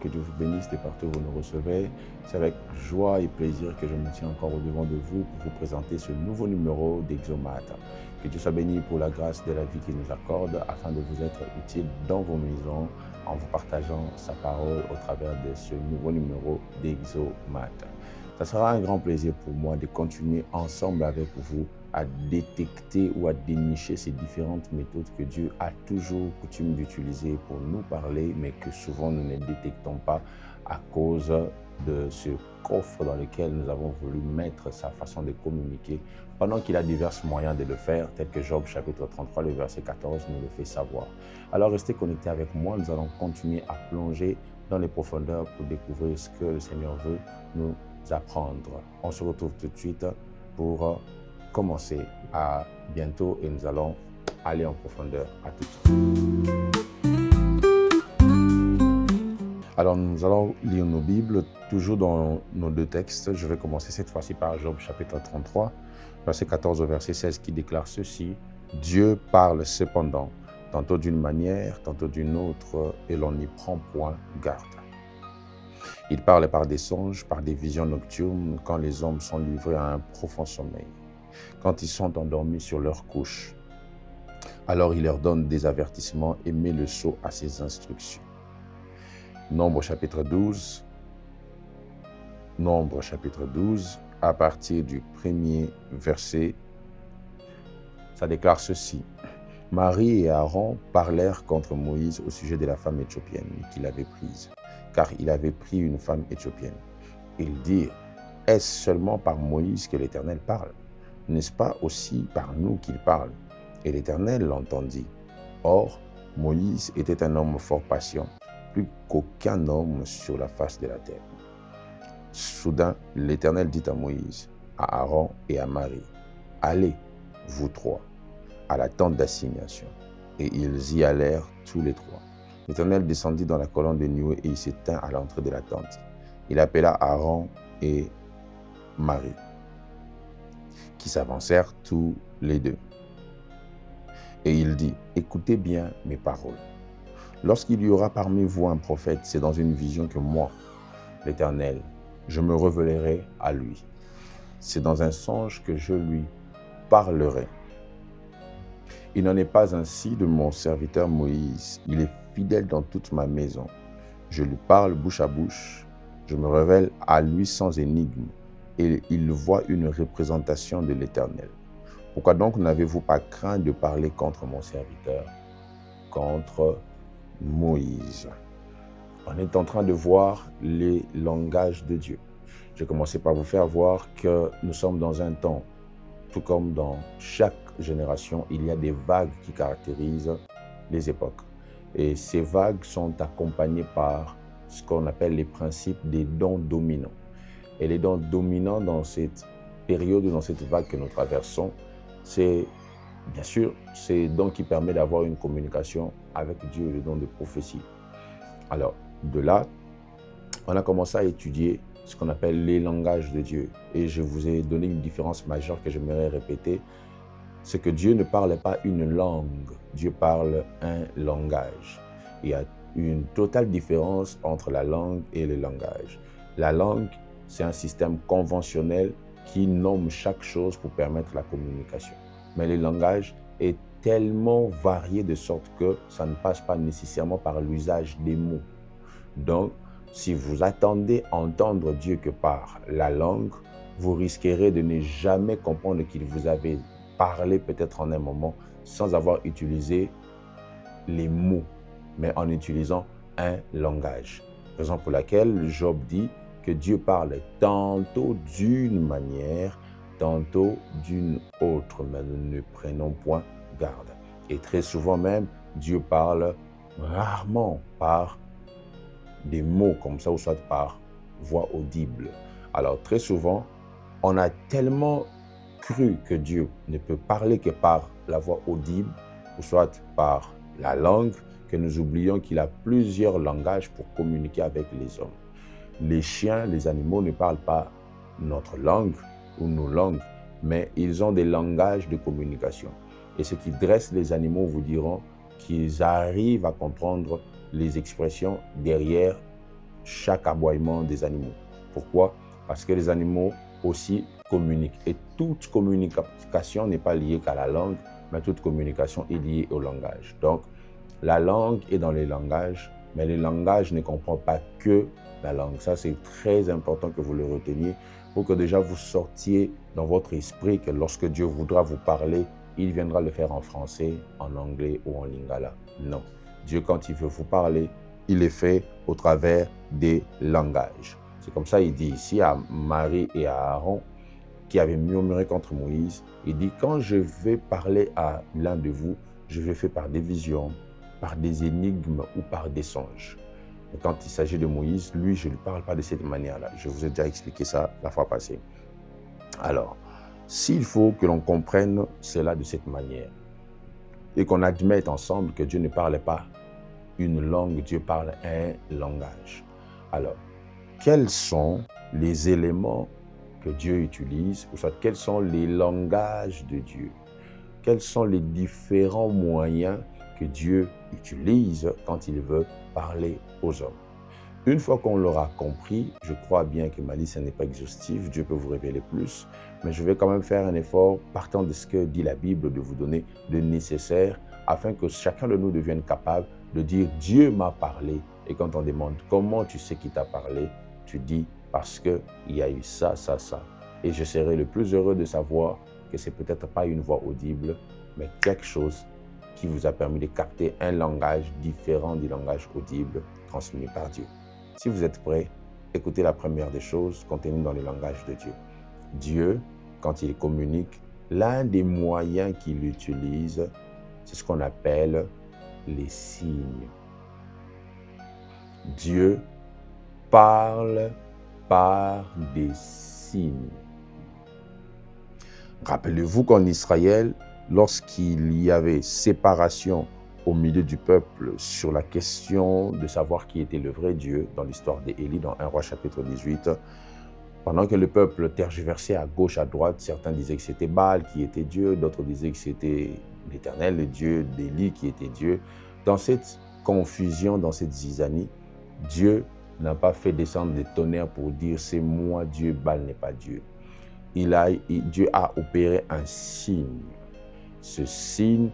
que Dieu vous bénisse de partout où vous nous recevez. C'est avec joie et plaisir que je me tiens encore au devant de vous pour vous présenter ce nouveau numéro d'Exomat. Que Dieu soit béni pour la grâce de la vie qu'il nous accorde afin de vous être utile dans vos maisons en vous partageant sa parole au travers de ce nouveau numéro d'Exomat. Ça sera un grand plaisir pour moi de continuer ensemble avec vous à détecter ou à dénicher ces différentes méthodes que Dieu a toujours coutume d'utiliser pour nous parler, mais que souvent nous ne détectons pas à cause de ce coffre dans lequel nous avons voulu mettre sa façon de communiquer, pendant qu'il a divers moyens de le faire, tel que Job chapitre 33, le verset 14 nous le fait savoir. Alors restez connectés avec moi, nous allons continuer à plonger dans les profondeurs pour découvrir ce que le Seigneur veut nous apprendre. On se retrouve tout de suite pour commencer. À bientôt et nous allons aller en profondeur. À tout de suite. Alors nous allons lire nos Bibles, toujours dans nos deux textes. Je vais commencer cette fois-ci par Job chapitre 33, verset 14 au verset 16 qui déclare ceci. Dieu parle cependant, tantôt d'une manière, tantôt d'une autre, et l'on n'y prend point garde. Il parle par des songes, par des visions nocturnes, quand les hommes sont livrés à un profond sommeil, quand ils sont endormis sur leur couche. Alors il leur donne des avertissements et met le sceau à ses instructions. Nombre chapitre 12, à partir du premier verset, ça déclare ceci. Marie et Aaron parlèrent contre Moïse au sujet de la femme éthiopienne qu'il avait prise, car il avait pris une femme éthiopienne. Ils dirent, est-ce seulement par Moïse que l'Éternel parle? N'est-ce pas aussi par nous qu'il parle? Et l'Éternel l'entendit. Or, Moïse était un homme fort patient, plus qu'aucun homme sur la face de la terre. Soudain, l'Éternel dit à Moïse, à Aaron et à Marie, allez, vous trois, à la tente d'assignation. Et ils y allèrent tous les trois. L'Éternel descendit dans la colonne de nuée et il s'éteint à l'entrée de la tente. Il appela Aaron et Marie, qui s'avancèrent tous les deux. Et il dit, écoutez bien mes paroles. Lorsqu'il y aura parmi vous un prophète, c'est dans une vision que moi, l'Éternel, je me révélerai à lui. C'est dans un songe que je lui parlerai. Il n'en est pas ainsi de mon serviteur Moïse. Il est fidèle dans toute ma maison. Je lui parle bouche à bouche. Je me révèle à lui sans énigme. Et il voit une représentation de l'Éternel. Pourquoi donc n'avez-vous pas craint de parler contre mon serviteur, contre Moïse? On est en train de voir les langages de Dieu. J'ai commencé par vous faire voir que nous sommes dans un temps, tout comme dans chaque génération, il y a des vagues qui caractérisent les époques. Et ces vagues sont accompagnées par ce qu'on appelle les principes des dons dominants. Et les dons dominants dans cette période, dans cette vague que nous traversons, c'est bien sûr ces dons qui permettent d'avoir une communication avec Dieu, le don de prophétie. Alors, de là, on a commencé à étudier ce qu'on appelle les langages de Dieu. Et je vous ai donné une différence majeure que j'aimerais répéter. C'est que Dieu ne parle pas une langue, Dieu parle un langage. Il y a une totale différence entre la langue et le langage. La langue, c'est un système conventionnel qui nomme chaque chose pour permettre la communication. Mais le langage est tellement varié de sorte que ça ne passe pas nécessairement par l'usage des mots. Donc, si vous attendez entendre Dieu que par la langue, vous risquerez de ne jamais comprendre qu'il vous avait parlé peut-être en un moment sans avoir utilisé les mots, mais en utilisant un langage. Raison pour laquelle Job dit que Dieu parle tantôt d'une manière, tantôt d'une autre, mais nous ne prenons point garde. Et très souvent même, Dieu parle rarement par des mots comme ça, ou soit par voix audible. Alors très souvent, on a tellement cru que Dieu ne peut parler que par la voix audible, ou soit par la langue, que nous oublions qu'il a plusieurs langages pour communiquer avec les hommes. Les chiens, les animaux ne parlent pas notre langue ou nos langues, mais ils ont des langages de communication. Et ceux qui dressent les animaux vous diront qu'ils arrivent à comprendre les expressions derrière chaque aboiement des animaux. Pourquoi? Parce que les animaux aussi communiquent. Et toute communication n'est pas liée qu'à la langue, mais toute communication est liée au langage. Donc, la langue est dans les langages, mais le langage ne comprend pas que la langue. Ça, c'est très important que vous le reteniez pour que déjà vous sortiez dans votre esprit que lorsque Dieu voudra vous parler, il viendra le faire en français, en anglais ou en lingala. Non. Dieu, quand il veut vous parler, il le fait au travers des langages. C'est comme ça, il dit ici à Marie et à Aaron, qui avaient murmuré contre Moïse, il dit, quand je vais parler à l'un de vous, je le fais par des visions, par des énigmes ou par des songes. Et quand il s'agit de Moïse, lui, je ne lui parle pas de cette manière-là. Je vous ai déjà expliqué ça la fois passée. Alors, s'il faut que l'on comprenne cela de cette manière et qu'on admette ensemble que Dieu ne parle pas une langue, Dieu parle un langage. Alors, quels sont les éléments que Dieu utilise, ou soit quels sont les langages de Dieu? Quels sont les différents moyens que Dieu utilise quand il veut parler aux hommes? Une fois qu'on l'aura compris, je crois bien que ma liste n'est pas exhaustive, Dieu peut vous révéler plus, mais je vais quand même faire un effort partant de ce que dit la Bible, de vous donner le nécessaire afin que chacun de nous devienne capable de dire « Dieu m'a parlé ». Et quand on demande « Comment tu sais qu'il t'a parlé ?» tu dis « Parce qu'il y a eu ça, ça, ça ». Et je serai le plus heureux de savoir que ce n'est peut-être pas une voix audible, mais quelque chose qui vous a permis de capter un langage différent du langage audible transmis par Dieu. Si vous êtes prêts, écoutez la première des choses contenues dans le langage de Dieu. Dieu, quand il communique, l'un des moyens qu'il utilise, c'est ce qu'on appelle les signes. Dieu parle par des signes. Rappelez-vous qu'en Israël, lorsqu'il y avait séparation au milieu du peuple sur la question de savoir qui était le vrai Dieu, dans l'histoire d'Élie, dans 1 Roi chapitre 18, pendant que le peuple tergiversait à gauche, à droite, certains disaient que c'était Baal qui était Dieu, d'autres disaient que c'était l'Éternel, le Dieu d'Élie qui était Dieu. Dans cette confusion, dans cette zizanie, Dieu n'a pas fait descendre des tonnerres pour dire « c'est moi Dieu, Baal n'est pas Dieu ». Dieu a opéré un signe. Ce signe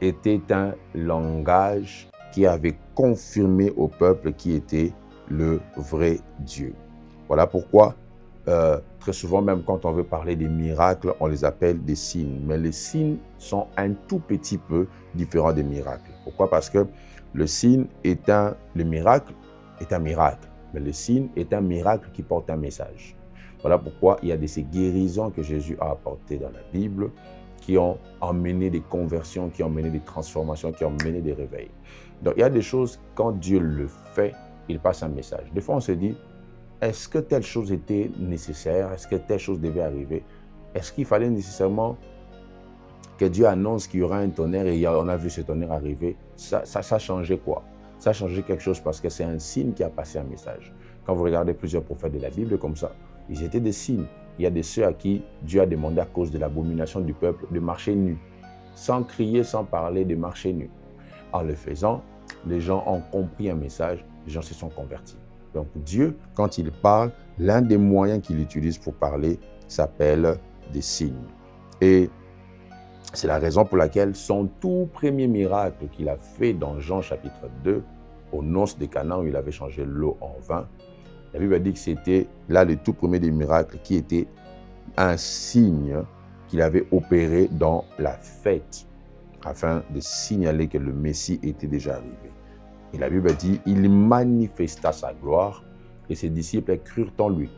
était un langage qui avait confirmé au peuple qui était le vrai Dieu. Voilà pourquoi, très souvent, même quand on veut parler des miracles, on les appelle des signes. Mais les signes sont un tout petit peu différents des miracles. Pourquoi? Parce que le miracle est un miracle, mais le signe est un miracle qui porte un message. Voilà pourquoi il y a de ces guérisons que Jésus a apportées dans la Bible qui ont emmené des conversions, qui ont mené des transformations, qui ont mené des réveils. Donc il y a des choses, quand Dieu le fait, il passe un message. Des fois on se dit, est-ce que telle chose était nécessaire? Est-ce que telle chose devait arriver? Est-ce qu'il fallait nécessairement que Dieu annonce qu'il y aura un tonnerre et on a vu ce tonnerre arriver? Ça changeait quoi? Ça changeait quelque chose parce que c'est un signe qui a passé un message. Quand vous regardez plusieurs prophètes de la Bible comme ça, ils étaient des signes. Il y a de ceux à qui Dieu a demandé à cause de l'abomination du peuple de marcher nus, sans crier, sans parler, de marcher nus. En le faisant, les gens ont compris un message, les gens se sont convertis. Donc Dieu, quand il parle, l'un des moyens qu'il utilise pour parler s'appelle des signes. Et c'est la raison pour laquelle son tout premier miracle qu'il a fait dans Jean chapitre 2, aux noces de Canaan où il avait changé l'eau en vin, la Bible dit que c'était là le tout premier des miracles qui était un signe qu'il avait opéré dans la fête afin de signaler que le Messie était déjà arrivé. Et la Bible dit, il manifesta sa gloire et ses disciples crurent en lui.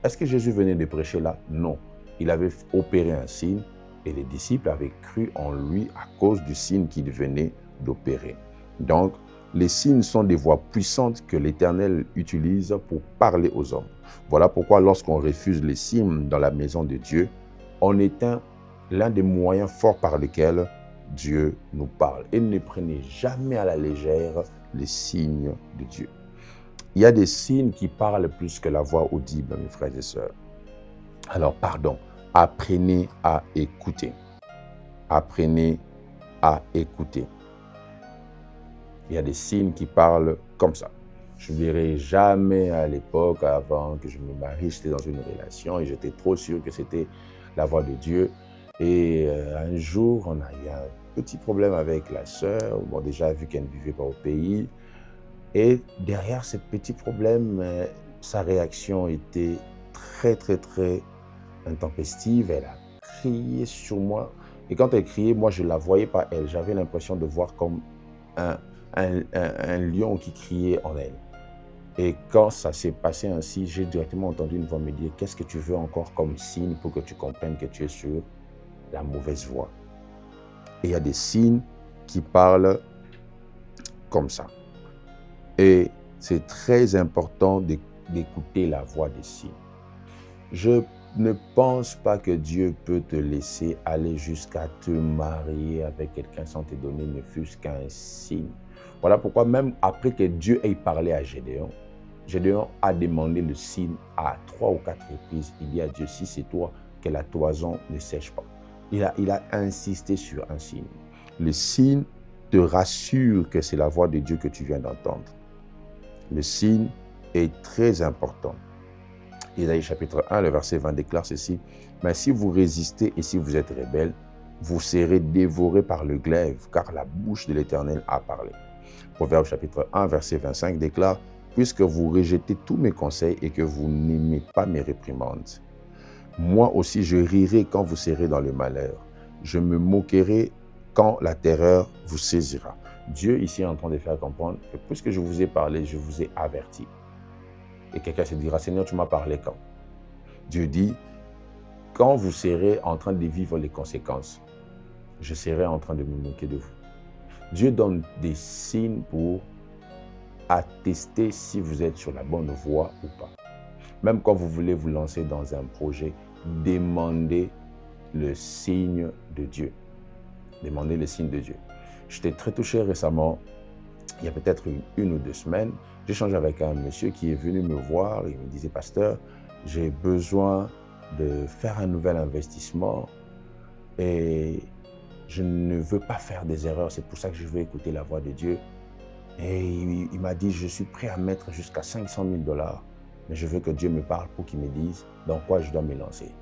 Est-ce que Jésus venait de prêcher là? Non. Il avait opéré un signe et les disciples avaient cru en lui à cause du signe qu'il venait d'opérer. Donc, les signes sont des voies puissantes que l'Éternel utilise pour parler aux hommes. Voilà pourquoi lorsqu'on refuse les signes dans la maison de Dieu, on éteint l'un des moyens forts par lesquels Dieu nous parle. Et ne prenez jamais à la légère les signes de Dieu. Il y a des signes qui parlent plus que la voix audible, mes frères et sœurs. Alors, apprenez à écouter. Apprenez à écouter. Il y a des signes qui parlent comme ça. Je n'oublierai jamais à l'époque, avant que je me marie, j'étais dans une relation et j'étais trop sûr que c'était la voix de Dieu. Et un jour, on a eu un petit problème avec la sœur. Bon, déjà, vu qu'elle ne vivait pas au pays. Et derrière ce petit problème, sa réaction était très, très, très intempestive. Elle a crié sur moi. Et quand elle criait, moi, je ne la voyais pas, elle. J'avais l'impression de voir comme un lion qui criait en elle. Et quand ça s'est passé ainsi, j'ai directement entendu une voix me dire, qu'est-ce que tu veux encore comme signe pour que tu comprennes que tu es sur la mauvaise voie? Et il y a des signes qui parlent comme ça. Et c'est très important d'écouter la voix des signes. Je ne pense pas que Dieu peut te laisser aller jusqu'à te marier avec quelqu'un sans te donner ne fût-ce qu'un signe. Voilà pourquoi même après que Dieu ait parlé à Gédéon, Gédéon a demandé le signe à 3 ou 4 reprises. Il dit à Dieu, si c'est toi, que la toison ne sèche pas. Il a insisté sur un signe. Le signe te rassure que c'est la voix de Dieu que tu viens d'entendre. Le signe est très important. Isaïe chapitre 1, le verset 20 déclare ceci. « Mais si vous résistez et si vous êtes rebelles, vous serez dévorés par le glaive, car la bouche de l'Éternel a parlé. » Proverbe chapitre 1, verset 25 déclare « Puisque vous rejetez tous mes conseils et que vous n'aimez pas mes réprimandes, moi aussi je rirai quand vous serez dans le malheur. Je me moquerai quand la terreur vous saisira. » Dieu ici est en train de faire comprendre que puisque je vous ai parlé, je vous ai averti. Et quelqu'un se dira, Seigneur, tu m'as parlé quand? Dieu dit, quand vous serez en train de vivre les conséquences, je serai en train de me moquer de vous. Dieu donne des signes pour attester si vous êtes sur la bonne voie ou pas. Même quand vous voulez vous lancer dans un projet, demandez le signe de Dieu. Demandez le signe de Dieu. J'étais très touché récemment, il y a peut-être une ou 2 semaines, j'échangeais avec un monsieur qui est venu me voir, il me disait, pasteur, j'ai besoin de faire un nouvel investissement et je ne veux pas faire des erreurs, c'est pour ça que je veux écouter la voix de Dieu. Et il m'a dit, je suis prêt à mettre jusqu'à 500 000 $, mais je veux que Dieu me parle pour qu'il me dise dans quoi je dois me lancer.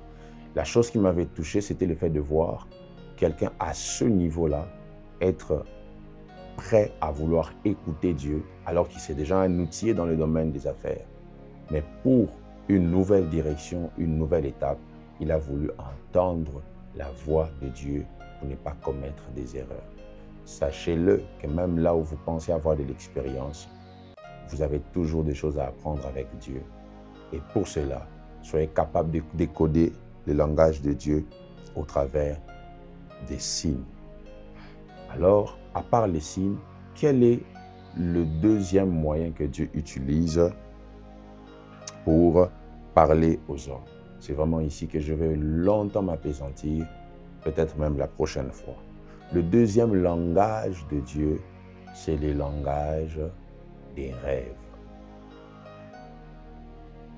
La chose qui m'avait touché, c'était le fait de voir quelqu'un à ce niveau-là être prêt à vouloir écouter Dieu, alors qu'il s'est déjà un outil dans le domaine des affaires. Mais pour une nouvelle direction, une nouvelle étape, il a voulu entendre la voix de Dieu pour ne pas commettre des erreurs. Sachez-le que même là où vous pensez avoir de l'expérience, vous avez toujours des choses à apprendre avec Dieu. Et pour cela, soyez capable de décoder le langage de Dieu au travers des signes. Alors, à part les signes, quel est le deuxième moyen que Dieu utilise pour parler aux hommes? C'est vraiment ici que je vais longtemps m'appesantir, peut-être même la prochaine fois. Le deuxième langage de Dieu, c'est le langage des rêves.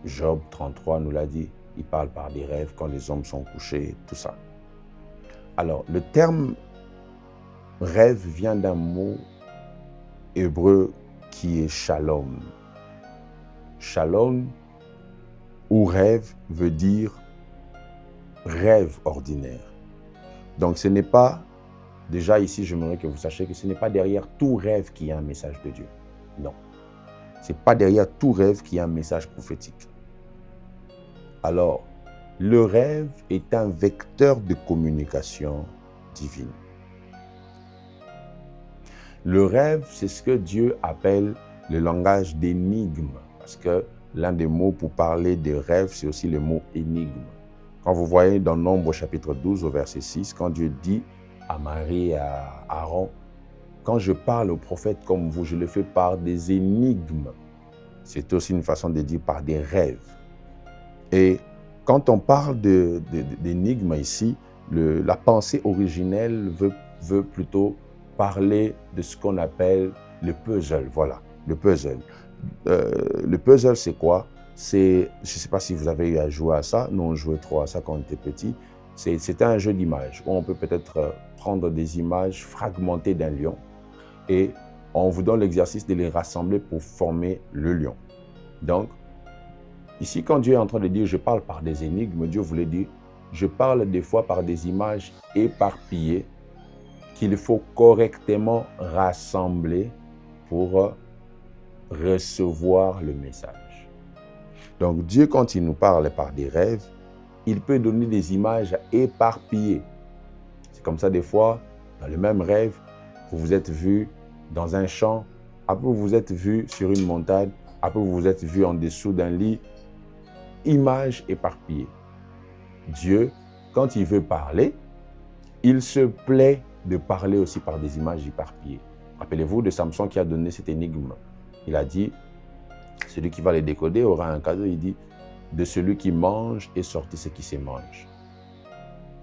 Job 33 nous l'a dit, il parle par des rêves quand les hommes sont couchés, tout ça. Alors, le terme rêve vient d'un mot hébreu qui est shalom. Shalom ou rêve veut dire rêve ordinaire. Donc ce n'est pas, déjà ici j'aimerais que vous sachiez que ce n'est pas derrière tout rêve qu'il y a un message de Dieu. Non. Ce n'est pas derrière tout rêve qu'il y a un message prophétique. Alors, le rêve est un vecteur de communication divine. Le rêve, c'est ce que Dieu appelle le langage d'énigme, parce que l'un des mots pour parler de rêve, c'est aussi le mot énigme. Quand vous voyez dans Nombre chapitre 12 au verset 6, quand Dieu dit à Marie et à Aaron, quand je parle aux prophètes comme vous, je le fais par des énigmes. C'est aussi une façon de dire par des rêves. Et quand on parle d'énigmes ici, la pensée originelle veut plutôt parler de ce qu'on appelle le puzzle. Voilà, le puzzle. Le puzzle, c'est quoi? Je ne sais pas si vous avez eu à jouer à ça. Nous, on jouait trop à ça quand on était petit. C'était un jeu d'images où on peut peut-être prendre des images fragmentées d'un lion et on vous donne l'exercice de les rassembler pour former le lion. Donc, ici, quand Dieu est en train de dire « je parle par des énigmes », Dieu voulait dire « je parle des fois par des images éparpillées qu'il faut correctement rassembler pour recevoir le message. » Donc, Dieu, quand il nous parle par des rêves, il peut donner des images éparpillées. C'est comme ça, des fois, dans le même rêve, vous vous êtes vu dans un champ, après vous vous êtes vu sur une montagne, après vous vous êtes vu en dessous d'un lit, images éparpillées. Dieu, quand il veut parler, il se plaît de parler aussi par des images éparpillées. Rappelez-vous de Samson qui a donné cette énigme. Il a dit, celui qui va les décoder aura un cadeau. Il dit, de celui qui mange est sorti ce qui se mange.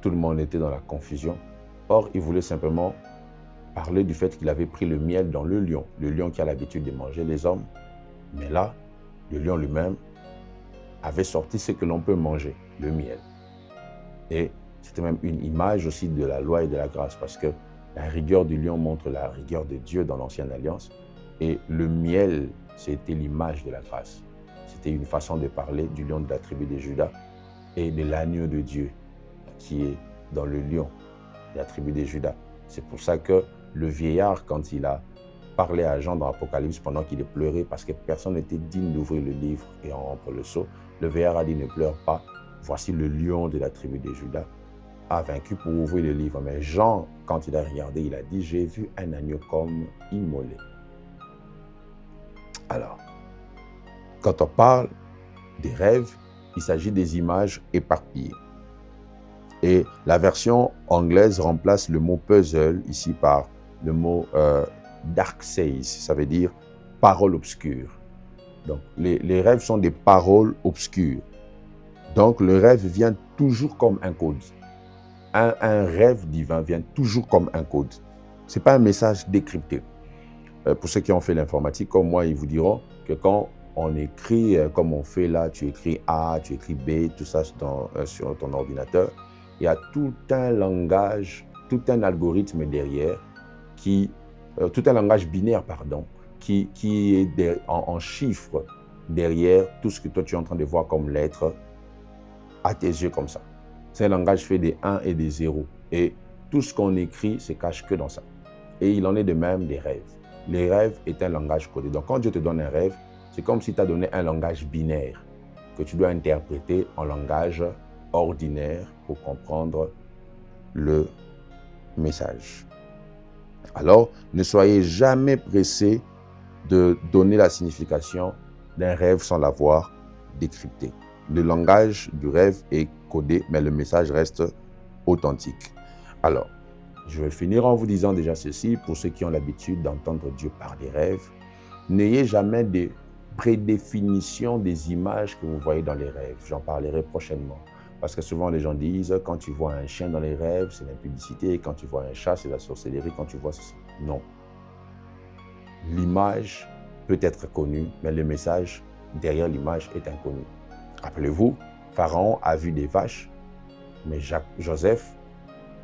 Tout le monde était dans la confusion. Or, il voulait simplement parler du fait qu'il avait pris le miel dans le lion qui a l'habitude de manger les hommes. Mais là, le lion lui-même avait sorti ce que l'on peut manger, le miel. Et c'était même une image aussi de la loi et de la grâce, parce que la rigueur du lion montre la rigueur de Dieu dans l'Ancienne Alliance. Et le miel, c'était l'image de la grâce. C'était une façon de parler du lion de la tribu de Juda et de l'agneau de Dieu qui est dans le lion de la tribu de Juda. C'est pour ça que le vieillard, quand il a parlé à Jean dans l'Apocalypse pendant qu'il pleurait parce que personne n'était digne d'ouvrir le livre et en rompre le sceau, le vieillard a dit « ne pleure pas, voici le lion de la tribu de Juda a vaincu pour ouvrir le livre ». Mais Jean, quand il a regardé, il a dit « j'ai vu un agneau comme immolé ». Alors, quand on parle des rêves, il s'agit des images éparpillées. Et la version anglaise remplace le mot puzzle ici par le mot dark says, ça veut dire parole obscure. Donc, les rêves sont des paroles obscures. Donc, le rêve vient toujours comme un code. Un rêve divin vient toujours comme un code. Ce n'est pas un message décrypté. Pour ceux qui ont fait l'informatique, comme moi, ils vous diront que quand on écrit, comme on fait là, tu écris A, tu écris B, tout ça sur ton ordinateur, il y a tout un langage, tout un algorithme derrière, tout un langage binaire, pardon, qui est en chiffres derrière tout ce que toi tu es en train de voir comme lettres à tes yeux comme ça. C'est un langage fait des 1 et des 0. Et tout ce qu'on écrit se cache que dans ça. Et il en est de même des rêves. Les rêves est un langage codé. Donc quand Dieu te donne un rêve, c'est comme si tu as donné un langage binaire que tu dois interpréter en langage ordinaire pour comprendre le message. Alors, ne soyez jamais pressés de donner la signification d'un rêve sans l'avoir décrypté. Le langage du rêve est codé, mais le message reste authentique. Alors, je vais finir en vous disant déjà ceci, pour ceux qui ont l'habitude d'entendre Dieu par des rêves. N'ayez jamais de prédéfinition des images que vous voyez dans les rêves. J'en parlerai prochainement. Parce que souvent les gens disent, quand tu vois un chien dans les rêves, c'est l'impudicité, quand tu vois un chat, c'est la sorcellerie, quand tu vois ceci. Non. L'image peut être connue, mais le message derrière l'image est inconnu. Rappelez-vous, Pharaon a vu des vaches, mais Joseph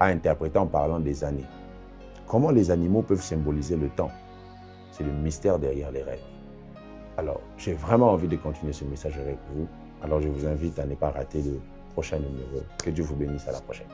a interprété en parlant des années. Comment les animaux peuvent symboliser le temps? C'est le mystère derrière les rêves. Alors, j'ai vraiment envie de continuer ce message avec vous. Alors, je vous invite à ne pas rater le prochain numéro. Que Dieu vous bénisse, à la prochaine.